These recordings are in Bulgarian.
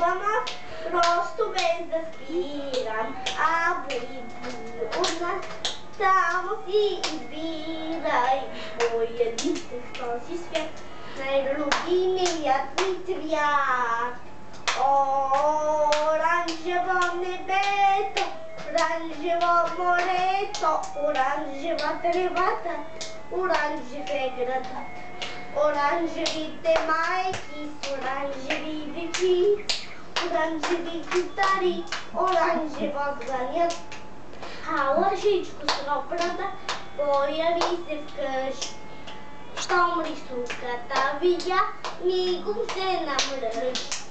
Ама просто без да спирам, от нас само си избирай твоя дитък в този свят, най-любимият ми цвят. Оранжево небето, оранжево морето, оранжева тревата, оранжев е градът. Оранжевите майки с оранжеви дечица, оранжеви китари, оранжево звънят. А лъжичко с ропрата появи се вкъщи. Щом рисунката видя, мигом се намръщи.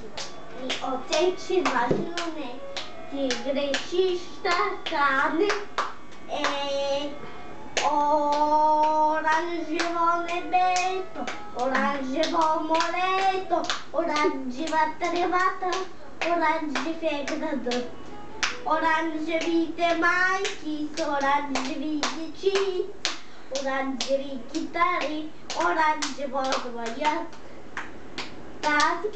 И оценче важно не, ти грешиш така не. Оранжево небето, оранжево морето, оранжева тревата, оранжев е градът. Оранжевите майки с оранжеви дечица, оранжеви китари, оранжево звънят. Тази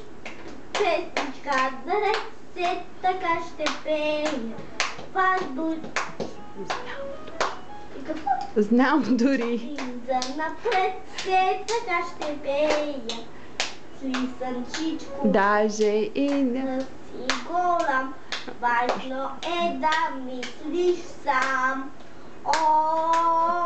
песничка наред се така ще пея. Знам дори. И за напред се така ще пея. С лисънчичко. Даже и не. Си голям. Важно е да мислиш сам.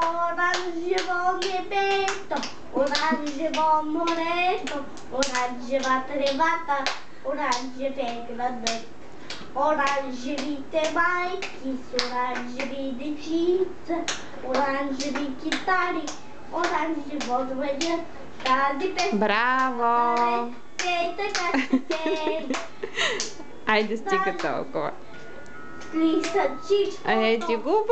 Оранжево небето, оранжево морето, оранжева тревата, оранжев е градът. Оранжевите майки с оранжеви дечица, оранжеви китари, оранжево звънят. Тази песен. Браво! Те така ще. Айде стига толкова. Лисънчичко. Ти го